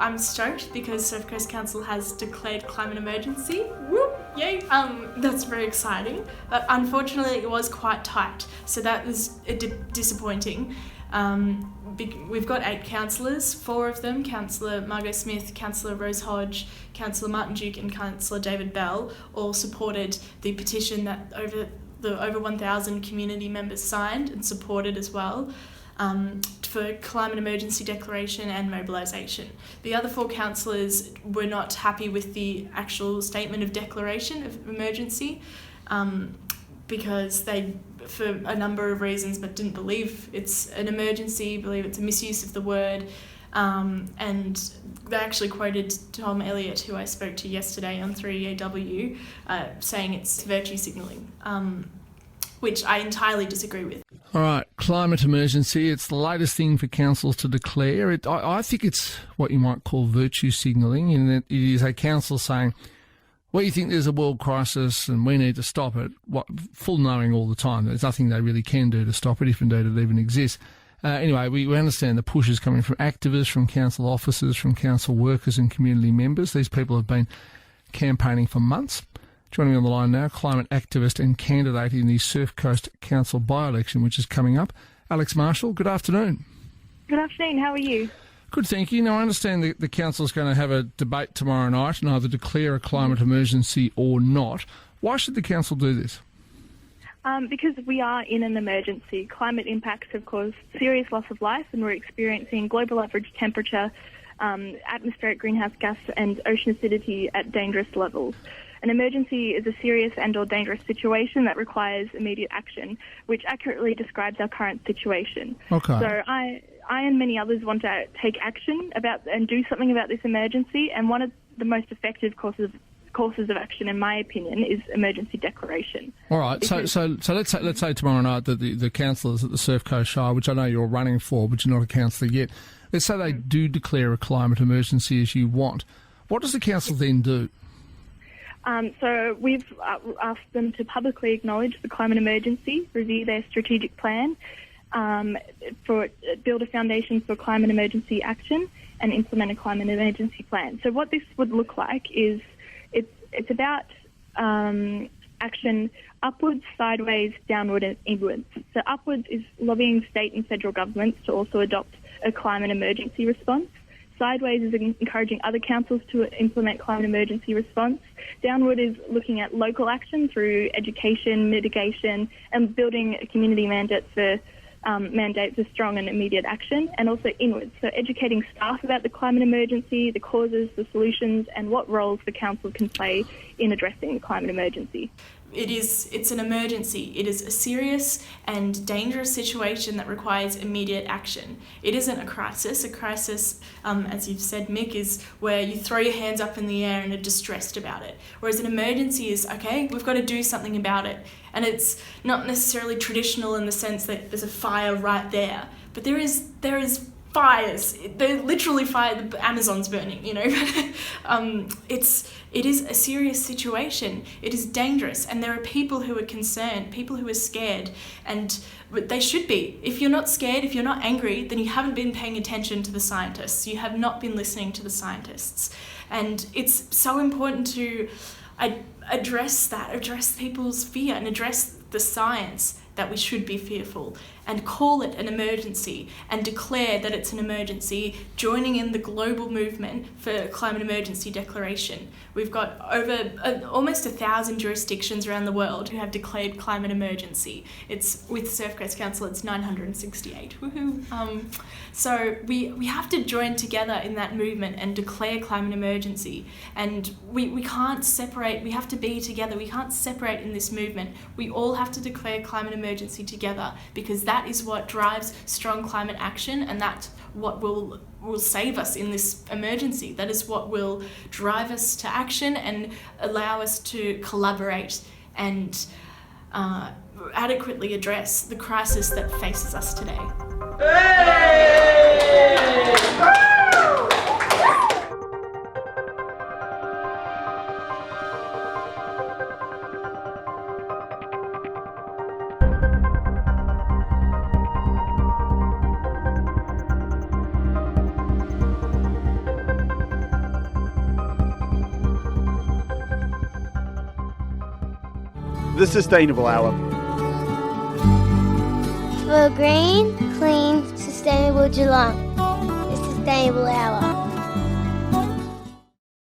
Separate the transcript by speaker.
Speaker 1: I'm stoked because Surf Coast Council has declared climate emergency. Whoop, yay! That's very exciting. But unfortunately, it was quite tight, so that was disappointing. We've got 8 councillors, 4 of them, Councillor Margot Smith, Councillor Rose Hodge, Councillor Martin Duke and Councillor David Bell, all supported the petition that over 1,000 community members signed and supported as well, for climate emergency declaration and mobilisation. The other 4 councillors were not happy with the actual statement of declaration of emergency, because they, for a number of reasons, but didn't believe it's an emergency, believe it's a misuse of the word, and they actually quoted Tom Elliott, who I spoke to yesterday on 3AW, saying it's virtue signalling, which I entirely disagree with.
Speaker 2: All right, climate emergency, it's the latest thing for councils to declare. I think it's what you might call virtue signalling, in that it is a council saying, we think there's a world crisis and we need to stop it, full knowing all the time there's nothing they really can do to stop it, if indeed it even exists. Anyway, we understand the push is coming from activists, from council officers, from council workers and community members. These people have been campaigning for months. Joining me on the line now, climate activist and candidate in the Surf Coast Council by-election, which is coming up, Alex Marshall. Good afternoon.
Speaker 3: Good afternoon. How are you?
Speaker 2: Good, thank you. Now, I understand the council is going to have a debate tomorrow night and either declare a climate emergency or not. Why should the council do this?
Speaker 3: Because we are in an emergency. Climate impacts have caused serious loss of life, and we're experiencing global average temperature, atmospheric greenhouse gas and ocean acidity at dangerous levels. An emergency is a serious and or dangerous situation that requires immediate action, which accurately describes our current situation.
Speaker 2: Okay.
Speaker 3: So I and many others want to take action about and do something about this emergency, and one of the most effective courses of action, in my opinion, is emergency declaration.
Speaker 2: All right. So let's say tomorrow night that the councillors at the Surf Coast Shire, which I know you're running for, but you're not a councillor yet, let's say they do declare a climate emergency as you want. What does the council then do?
Speaker 3: So we've asked them to publicly acknowledge the climate emergency, review their strategic plan, build a foundation for climate emergency action, and implement a climate emergency plan. So what this would look like is it's about action upwards, sideways, downward, and inwards. So upwards is lobbying state and federal governments to also adopt a climate emergency response. Sideways is encouraging other councils to implement climate emergency response. Downward is looking at local action through education, mitigation, and building a community mandate for strong and immediate action, and also inwards, so educating staff about the climate emergency, the causes, the solutions, and what roles the council can play in addressing the climate emergency.
Speaker 1: It's an emergency. It is a serious and dangerous situation that requires immediate action. It isn't a crisis. A crisis, as you've said, Mick, is where you throw your hands up in the air and are distressed about it. Whereas an emergency is, okay, we've got to do something about it. And it's not necessarily traditional in the sense that there's a fire right there. But there is fires. They're literally fire. The Amazon's burning, you know. It is a serious situation. It is dangerous, and there are people who are concerned, people who are scared, and they should be. If you're not scared, if you're not angry, then you haven't been paying attention to the scientists. You have not been listening to the scientists, and it's so important to address people's fear and address the science that we should be fearful, and call it an emergency and declare that it's an emergency, joining in the global movement for climate emergency declaration. We've got over almost 1,000 jurisdictions around the world who have declared climate emergency. It's with Surf Coast Council, it's 968. Woohoo! So we have to join together in that movement and declare climate emergency. And we can't separate. We have to be together. We can't separate in this movement. We all have to declare climate emergency together, because that is what drives strong climate action, and that's what will save us in this emergency. That is what will drive us to action and allow us to collaborate and adequately address the crisis that faces us today.
Speaker 4: The Sustainable Hour.
Speaker 5: For a green, clean, sustainable Geelong. The Sustainable Hour.